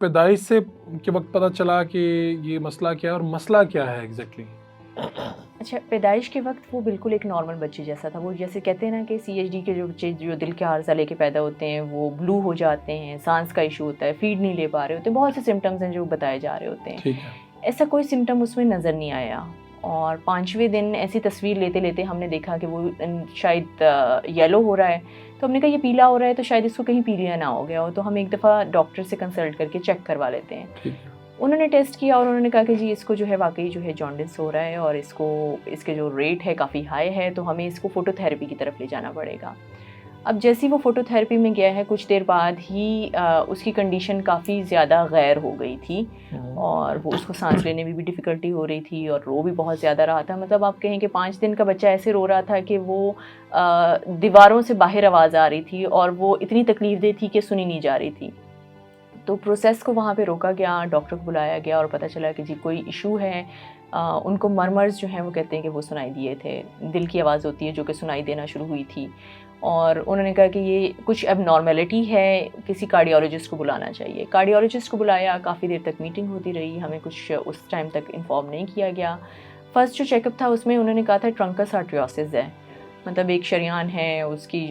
पैदाइश से के वक्त पता चला कि ये मसला क्या है और मसला क्या है एग्जैक्टली? अच्छा, पैदाइश के वक्त वो बिल्कुल एक नॉर्मल बच्चे जैसा था। वो जैसे कहते हैं ना कि CHD के जो बच्चे जो दिल के आर्जा लेके पैदा होते हैं, वो ब्लू हो जाते हैं, सांस का इशू होता है, फीड नहीं ले पा रहे होते, बहुत से सिम्टम्स हैं जो बताए जा रहे होते हैं। ठीक है। ऐसा कोई सिम्टम उसमें नज़र नहीं आया। और 5वें दिन ऐसी तस्वीर लेते लेते हमने देखा कि वो शायद येलो हो रहा है। तो हमने कहा ये पीला हो रहा है तो शायद इसको कहीं पीलिया ना हो गया हो, तो हम एक दफ़ा डॉक्टर से कंसल्ट करके चेक करवा लेते हैं। ठीक है। उन्होंने टेस्ट किया और उन्होंने कहा कि जी इसको जो है वाकई जो है जॉन्डिस हो रहा है और इसके जो रेट है काफ़ी हाई है, तो हमें इसको फ़ोटोथेरेपी की तरफ ले जाना पड़ेगा। अब जैसे ही वो फ़ोटोथेरेपी में गया है, कुछ देर बाद ही उसकी कंडीशन काफ़ी ज़्यादा गैर हो गई थी और वो उसको सांस लेने में भी डिफ़िकल्टी हो रही थी और रो भी बहुत ज़्यादा रहा था। मतलब आप कहें कि 5 दिन का बच्चा ऐसे रो रहा था कि वो दीवारों से बाहर आवाज़ आ रही थी और वो इतनी तकलीफ़देह थी कि सुनी नहीं जा रही थी। तो प्रोसेस को वहाँ पे रोका गया, डॉक्टर को बुलाया गया और पता चला कि जी कोई इशू है। उनको मरमर्स जो हैं वो कहते हैं कि वो सुनाई दिए थे, दिल की आवाज़ होती है जो कि सुनाई देना शुरू हुई थी। और उन्होंने कहा कि ये कुछ एबनॉर्मेलिटी है, किसी कार्डियोलॉजिस्ट को बुलाना चाहिए। कार्डियोलॉजिस्ट को बुलाया, काफ़ी देर तक मीटिंग होती रही, हमें कुछ उस टाइम तक इन्फॉर्म नहीं किया गया। फर्स्ट जो चेकअप था उसमें उन्होंने कहा था ट्रंकस आर्टरियोसिस है, मतलब एक शरीयान है उसकी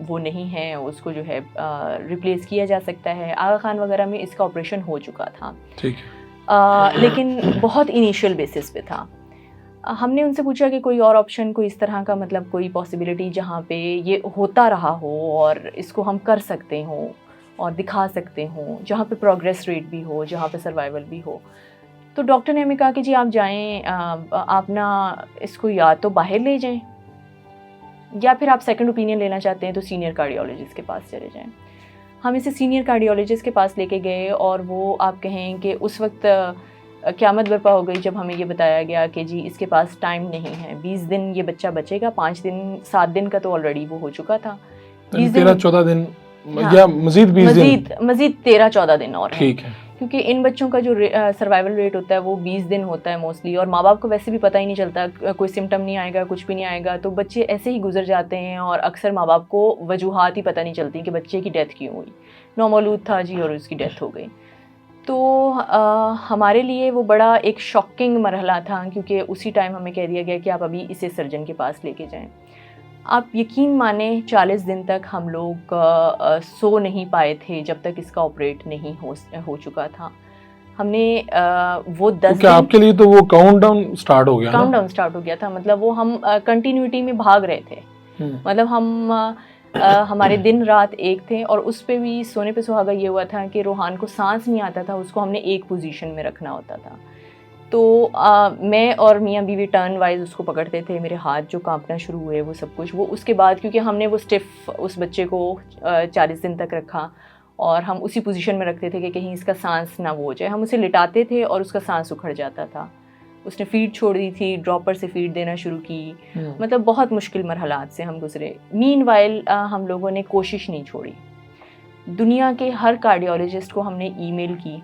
वो नहीं है, उसको जो है रिप्लेस किया जा सकता है। आगा खान वगैरह में इसका ऑपरेशन हो चुका था। ठीक है। लेकिन बहुत इनिशियल बेसिस पे था। हमने उनसे पूछा कि कोई और ऑप्शन, कोई इस तरह का, मतलब कोई पॉसिबिलिटी जहाँ पे ये होता रहा हो और इसको हम कर सकते हों और दिखा सकते हों, जहाँ पे प्रोग्रेस रेट भी हो, जहाँ पे सर्वाइवल भी हो। तो डॉक्टर ने हमें कहा कि जी आप जाएँ, आप ना इसको या तो बाहर ले जाएँ या फिर आप सेकंड ओपिनियन लेना चाहते हैं तो सीनियर कार्डियोलॉजिस्ट के पास चले जाएं। हम इसे सीनियर कार्डियोलॉजिस्ट के पास लेके गए और वो आप कहें कि उस वक्त क़यामत बर्पा हो गई जब हमें ये बताया गया कि जी इसके पास टाइम नहीं है, 20 दिन ये बच्चा बचेगा, 5 दिन 7 दिन का तो ऑलरेडी वो हो चुका था, 13-14 दिन हाँ, या मजीद 20 दिन, मजीद 13-14 दिन और ठीक है। क्योंकि इन बच्चों का जो सर्वाइवल रेट होता है वो 20 दिन होता है मोस्टली, और माँ बाप को वैसे भी पता ही नहीं चलता, कोई सिम्टम नहीं आएगा, कुछ भी नहीं आएगा, तो बच्चे ऐसे ही गुजर जाते हैं और अक्सर माँ बाप को वजूहात ही पता नहीं चलती कि बच्चे की डेथ क्यों हुई, नौमौलूद था जी और उसकी डेथ हो गई। तो हमारे लिए वो बड़ा एक शॉकिंग मरहला था, क्योंकि उसी टाइम हमें कह दिया गया कि आप अभी इसे सर्जन के पास लेके जाएं। आप यकीन माने 40 दिन तक हम लोग सो नहीं पाए थे जब तक इसका ऑपरेट नहीं हो चुका था। हमने वो 10 दिन, आपके लिए तो वो काउंटडाउन स्टार्ट हो गया था, मतलब वो हम कंटिन्यूटी में भाग रहे थे। मतलब हम हमारे दिन रात एक थे और उस पे भी सोने पे सुहागा ये हुआ था कि रोहान को सांस नहीं आता था, उसको हमने एक पोजीशन में रखना होता था। तो मैं और मियाँ बीवी टर्न वाइज उसको पकड़ते थे, मेरे हाथ जो कांपना शुरू हुए वो सब कुछ, वो उसके बाद क्योंकि हमने वो स्टिफ उस बच्चे को 40 दिन तक रखा और हम उसी पोजीशन में रखते थे कि कहीं इसका सांस ना वो हो जाए। हम उसे लिटाते थे और उसका सांस उखड़ जाता था। उसने फीड छोड़ दी थी, ड्रॉपर से फीड देना शुरू की, मतलब बहुत मुश्किल मरहलात से हम गुजरे। मीनवाइल हम लोगों ने कोशिश नहीं छोड़ी। दुनिया के हर कार्डियोलॉजिस्ट को हमने ईमेल की,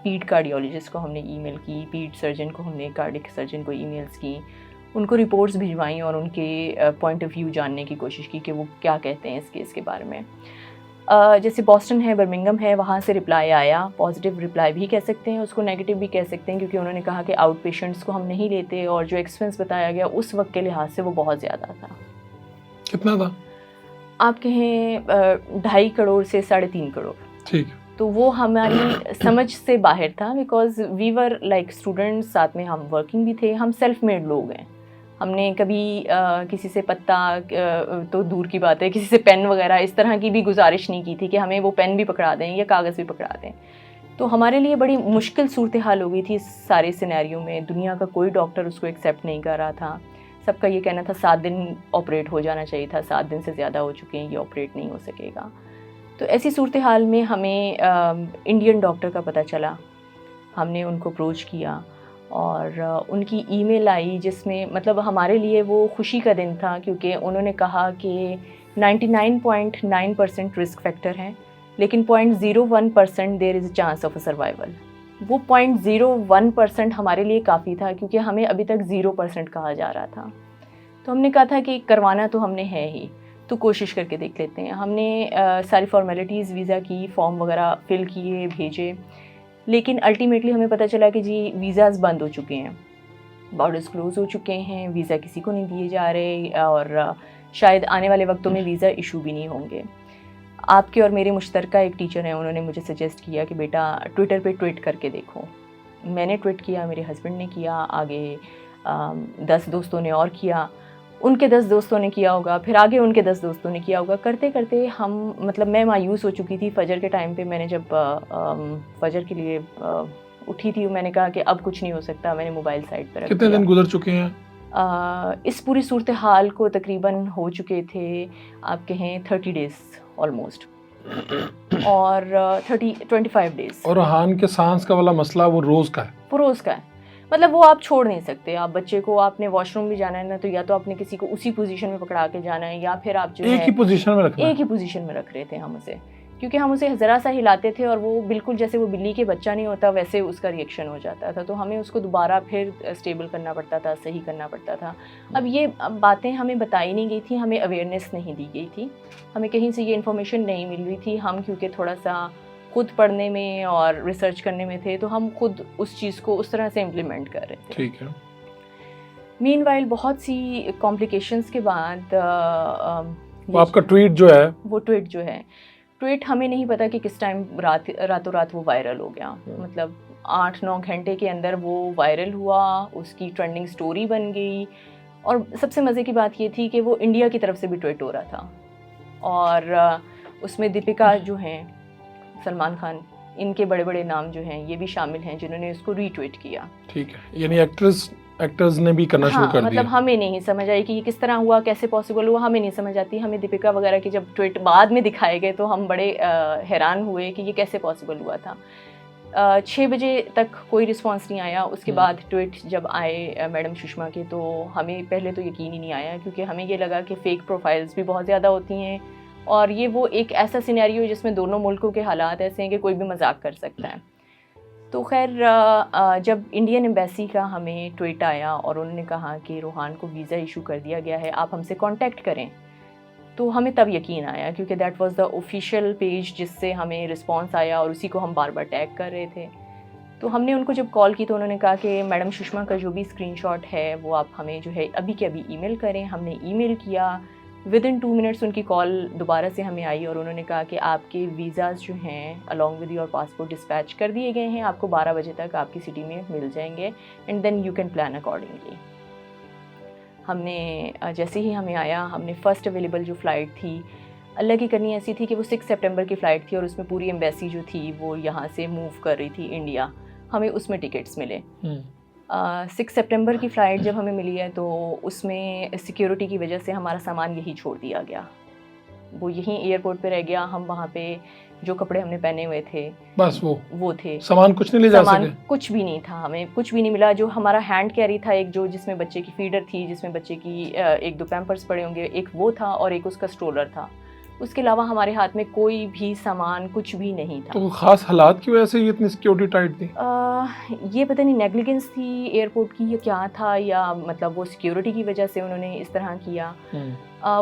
पीड कार्डियोलॉजिस्ट को हमने ईमेल की, पीड सर्जन को हमने, कार्डिक सर्जन को ईमेल्स की, उनको रिपोर्ट्स भिजवाई और उनके पॉइंट ऑफ व्यू जानने की कोशिश की कि वो क्या कहते हैं इस केस के बारे में। जैसे बॉस्टन है, बर्मिंघम है, वहाँ से रिप्लाई आया, पॉजिटिव रिप्लाई भी कह सकते हैं उसको, नेगेटिव भी कह सकते हैं, क्योंकि उन्होंने कहा कि आउट पेशेंट्स को हम नहीं लेते और जो एक्सपेंस बताया गया उस वक्त के लिहाज से वो बहुत ज़्यादा था। कितना था? आप कहें 2.5 करोड़ से 3.5 करोड़। ठीक। तो वो हमारी समझ से बाहर था, because we were like students, साथ में हम वर्किंग भी थे, हम सेल्फ मेड लोग हैं। हमने कभी किसी से पत्ता तो दूर की बात है, किसी से पेन वगैरह इस तरह की भी गुजारिश नहीं की थी कि हमें वो पेन भी पकड़ा दें या कागज़ भी पकड़ा दें। तो हमारे लिए बड़ी मुश्किल सूरत हाल हो गई थी इस सारे सिनेरियो में। दुनिया का कोई डॉक्टर उसको एक्सेप्ट नहीं कर रहा था। सबका ये कहना था 7 दिन ऑपरेट हो जाना चाहिए था, 7 दिन से ज़्यादा हो चुके हैं, ये ऑपरेट नहीं हो सकेगा। तो ऐसी सूरत हाल में हमें इंडियन डॉक्टर का पता चला, हमने उनको अप्रोच किया और उनकी ईमेल आई जिसमें, मतलब हमारे लिए वो खुशी का दिन था, क्योंकि उन्होंने कहा कि 99.9% रिस्क फैक्टर हैं, लेकिन 0.01% there is a chance of a survival. वो 0.01% हमारे लिए काफ़ी था, क्योंकि हमें अभी तक 0% कहा जा रहा था। तो हमने कहा था कि करवाना तो हमने है ही, तो कोशिश करके देख लेते हैं। हमने सारी फॉर्मेलिटीज़ वीज़ा की, फॉर्म वगैरह फिल किए, भेजे, लेकिन अल्टीमेटली हमें पता चला कि जी वीज़ाज़ बंद हो चुके हैं, बॉर्डर्स क्लोज़ हो चुके हैं, वीज़ा किसी को नहीं दिए जा रहे और शायद आने वाले वक्तों में वीज़ा इशू भी नहीं होंगे। आपके और मेरे मुश्तरका एक टीचर हैं, उन्होंने मुझे सजेस्ट किया कि बेटा ट्विटर पे ट्वीट करके देखो। मैंने ट्वीट किया, मेरे हस्बैंड ने किया, आगे 10 दोस्तों ने और किया, उनके 10 दोस्तों ने किया होगा, फिर आगे उनके 10 दोस्तों ने किया होगा। करते करते हम मतलब मैं मायूस हो चुकी थी। फजर के टाइम पे मैंने जब फजर के लिए उठी थी, मैंने कहा कि अब कुछ नहीं हो सकता, मैंने मोबाइल साइड पर रख दिया। कितने दिन गुजर चुके हैं? इस पूरी सूरत हाल को तकरीबन हो चुके थे, आप कहें 30 डेज़ ऑलमोस्ट, और 25 डेज़। और रूहान के सांस का वाला मसला वो रोज़ का है? वो रोज़ का है, मतलब वो आप छोड़ नहीं सकते। आप बच्चे को, आपने वॉशरूम भी जाना है ना, तो या तो आपने किसी को उसी पोजीशन में पकड़ा के जाना है, या फिर आप जो एक ही पोजीशन में रखना है। एक ही पोजीशन में रख रहे थे हम उसे, क्योंकि हम उसे ज़रा सा हिलाते थे और वो बिल्कुल जैसे वो बिल्ली के बच्चा नहीं होता वैसे उसका रिएक्शन हो जाता था। तो हमें उसको दोबारा फिर स्टेबल करना पड़ता था, सही करना पड़ता था। अब ये बातें हमें बताई नहीं गई थी, हमें अवेयरनेस नहीं दी गई थी, हमें कहीं से ये इन्फॉर्मेशन नहीं मिल रही थी। हम क्योंकि थोड़ा सा खुद पढ़ने में और रिसर्च करने में थे, तो हम खुद उस चीज़ को उस तरह से इम्प्लीमेंट कर रहे थे। ठीक है। मीनवाइल बहुत सी कॉम्प्लिकेशंस के बाद आपका ट्वीट जो है, ट्वीट हमें नहीं पता कि किस टाइम रातों रात वो वायरल हो गया। मतलब 8-9 घंटे के अंदर वो वायरल हुआ, उसकी ट्रेंडिंग स्टोरी बन गई। और सबसे मज़े की बात ये थी कि वो इंडिया की तरफ से भी ट्वीट हो रहा था, और उसमें दीपिका जो हैं, सलमान खान, इनके बड़े बड़े नाम जो हैं ये भी शामिल हैं जिन्होंने उसको रीट्वीट किया। ठीक है, यानी एक्टर्स ने भी करना शुरू कर दिया। मतलब हमें नहीं समझ आई कि ये किस तरह हुआ, कैसे पॉसिबल हुआ, हमें नहीं समझ आती। हमें दीपिका वगैरह के जब ट्वीट बाद में दिखाए गए तो हम बड़े हैरान हुए कि ये कैसे पॉसिबल हुआ था। 6 बजे तक कोई रिस्पांस नहीं आया। उसके बाद ट्वीट जब आए मैडम सुषमा के, तो हमें पहले तो यकीन ही नहीं आया, क्योंकि हमें ये लगा कि फ़ेक प्रोफाइल्स भी बहुत ज़्यादा होती हैं, और ये वो एक ऐसा सिनेरियो जिसमें दोनों मुल्कों के हालात ऐसे हैं कि कोई भी मजाक कर सकता है। तो खैर जब इंडियन एम्बेसी का हमें ट्वीट आया और उन्होंने कहा कि रूहान को वीज़ा इशू कर दिया गया है, आप हमसे कांटेक्ट करें, तो हमें तब यकीन आया, क्योंकि that was the official page जिससे हमें रिस्पांस आया, और उसी को हम बार बार टैग कर रहे थे। तो हमने उनको जब कॉल की तो उन्होंने कहा कि मैडम सुषमा का जो भी स्क्रीनशॉट है वो आप हमें जो है अभी के अभी ईमेल करें। हमने ईमेल किया, विदिन 2 मिनट्स उनकी कॉल दोबारा से हमें आई, और उन्होंने कहा कि आपके वीज़ाज़ जो हैं along with your passport dispatch कर दिए गए हैं, आपको 12 बजे तक आपकी सिटी में मिल जाएंगे, and then you can plan accordingly. हमने जैसे ही हमें आया, हमने फ़र्स्ट अवेलेबल जो फ़्लाइट थी, अल्लाह की करनी ऐसी थी कि वो 6 सितंबर की फ़्लाइट थी, और उसमें पूरी एम्बेसी जो थी वो यहाँ से मूव कर रही थी इंडिया, हमें उसमें टिकट्स मिले। 6 सितंबर की फ़्लाइट जब हमें मिली है तो उसमें सिक्योरिटी की वजह से हमारा सामान यहीं छोड़ दिया गया, वो यहीं एयरपोर्ट पे रह गया। हम वहाँ पे जो कपड़े हमने पहने हुए थे बस वो थे, सामान कुछ नहीं ले जा सके, कुछ भी नहीं था, हमें कुछ भी नहीं मिला। जो हमारा हैंड कैरी था, एक जो जिसमें बच्चे की फीडर थी, जिसमें बच्चे की 1-2 पैम्पर्स पड़े होंगे, एक वो था, और एक उसका स्ट्रोलर था। उसके अलावा हमारे हाथ में कोई भी सामान कुछ भी नहीं था। तो खास हालात की वजह से ये इतनी सिक्योरिटी टाइट थी? ये पता नहीं नेग्लिजेंस थी एयरपोर्ट की या क्या था, या मतलब वो सिक्योरिटी की वजह से उन्होंने इस तरह किया।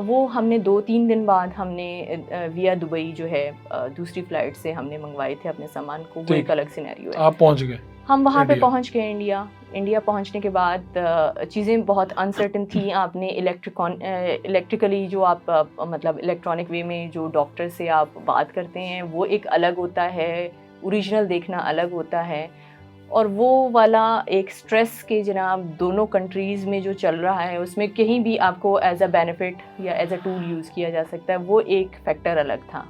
वो हमने 2-3 दिन बाद हमने विया दुबई जो है दूसरी फ़्लाइट से हमने मंगवाए थे अपने सामान को। वो एक अलग सिनेरियो है। आप पहुंच गए? हम वहाँ पे पहुँच गए इंडिया पहुँचने के बाद चीज़ें बहुत अनसर्टन थी। आपने इलेक्ट्रिकली जो आप मतलब इलेक्ट्रॉनिक वे में जो डॉक्टर से आप बात करते हैं वो एक अलग होता है, ओरिजिनल देखना अलग होता है, और वो वाला एक स्ट्रेस के जनाब दोनों कंट्रीज़ में जो चल रहा है उसमें कहीं भी आपको एज अ बेनिफिट या एज अ टूल यूज़ किया जा सकता है, वो एक फैक्टर अलग था।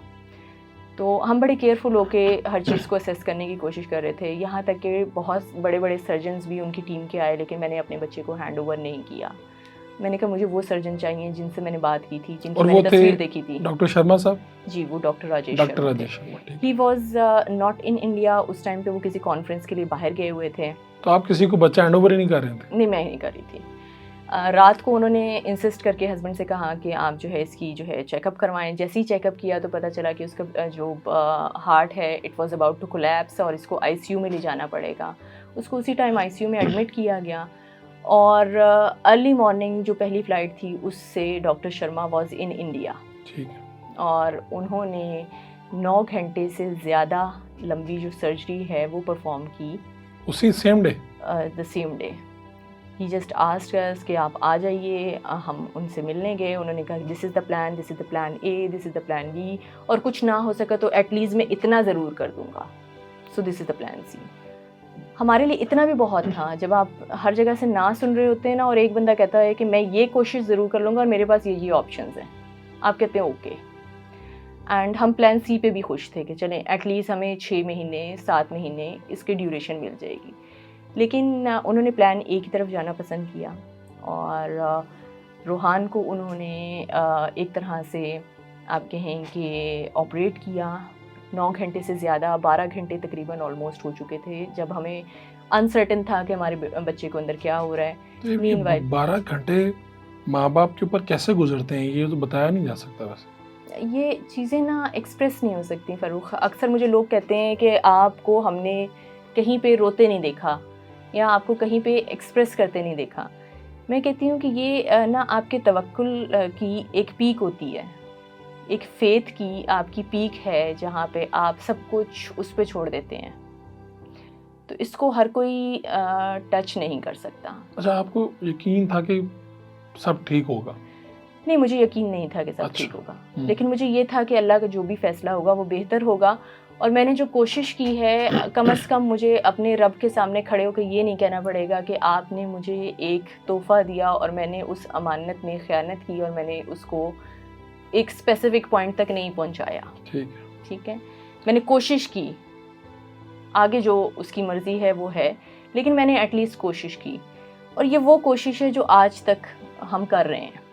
तो हम बड़े केयरफुल होके हर चीज़ को असेस करने की कोशिश कर रहे थे। यहाँ तक कि बहुत बड़े बड़े सर्जन्स भी उनकी टीम के आए, लेकिन मैंने अपने बच्चे को हैंड ओवर नहीं किया। मैंने कहा मुझे वो सर्जन चाहिए जिनसे मैंने बात की थी, जिनकी मैंने तस्वीर देखी थी। डॉक्टर शर्मा साहब? जी, वो doctor Rajesh Sharma. He was not in India उस टाइम पे, वो किसी कॉन्फ्रेंस के लिए बाहर गए हुए थे। तो आप किसी को बच्चा हैंड ओवर ही नहीं कर रहे थे? नहीं, मैं नहीं कर रही थी। रात को उन्होंने इंसिस्ट करके हस्बैंड से कहा कि आप जो है इसकी जो है चेकअप करवाएं। जैसे ही चेकअप किया तो पता चला कि उसका जो हार्ट है it was about to collapse, और इसको आईसीयू में ले जाना पड़ेगा। उसको उसी टाइम आईसीयू में एडमिट किया गया, और अर्ली मॉर्निंग जो पहली फ़्लाइट थी उससे doctor Sharma was in India. ठीक है। और उन्होंने 9 घंटे से ज़्यादा लंबी जो सर्जरी है वो परफॉर्म की। उसी same day? The same day. He just asked us कि आप आ जाइए। हम उनसे मिलने गए। उन्होंने कहा this is the plan, this is the plan A, this is the plan B, और कुछ ना हो सका तो एटलीस्ट मैं इतना ज़रूर कर दूँगा, so this is the plan C. हमारे लिए इतना भी बहुत था। जब आप हर जगह से ना सुन रहे होते हैं ना, और एक बंदा कहता है कि मैं ये कोशिश ज़रूर कर लूँगा और मेरे पास ये ऑप्शंस हैं, आप कहते हैं ओके। एंड हम प्लान सी पे भी खुश थे कि चलें एटलीस्ट हमें 6 महीने 7 महीने इसकी ड्यूरेशन मिल जाएगी। लेकिन उन्होंने प्लान ए की तरफ जाना पसंद किया, और रूहान को उन्होंने एक तरह से आप कहें कि ऑपरेट किया। 9 घंटे से ज़्यादा, 12 घंटे तकरीबन ऑलमोस्ट हो चुके थे, जब हमें अनसर्टेन था कि हमारे बच्चे को अंदर क्या हो रहा है। मीनवाइल 12 घंटे माँ बाप के ऊपर कैसे गुजरते हैं, ये तो बताया नहीं जा सकता। वैसे ये चीज़ें ना एक्सप्रेस नहीं हो सकती फ़ारूक। अक्सर मुझे लोग कहते हैं कि आपको हमने कहीं पे रोते नहीं देखा या आपको कहीं पे एक्सप्रेस करते नहीं देखा। मैं कहती हूँ कि ये ना आपके तवक्कुल की एक पीक होती है, एक फेथ की आपकी पीक है जहाँ पे आप सब कुछ उस पे छोड़ देते हैं। तो इसको हर कोई टच नहीं कर सकता। अच्छा, आपको यकीन था कि सब ठीक होगा? नहीं, मुझे यकीन नहीं था कि सब ठीक होगा, लेकिन मुझे ये था कि अल्लाह का जो भी फैसला होगा वो बेहतर होगा। और मैंने जो कोशिश की है, कम से कम मुझे अपने रब के सामने खड़े होकर ये नहीं कहना पड़ेगा कि आपने मुझे एक तोहफ़ा दिया और मैंने उस अमानत में ख़यानत की और मैंने उसको एक स्पेसिफिक पॉइंट तक नहीं पहुंचाया। ठीक है, मैंने कोशिश की, आगे जो उसकी मर्ज़ी है वो है, लेकिन मैंने एटलीस्ट कोशिश की। और ये वो कोशिश है जो आज तक हम कर रहे हैं।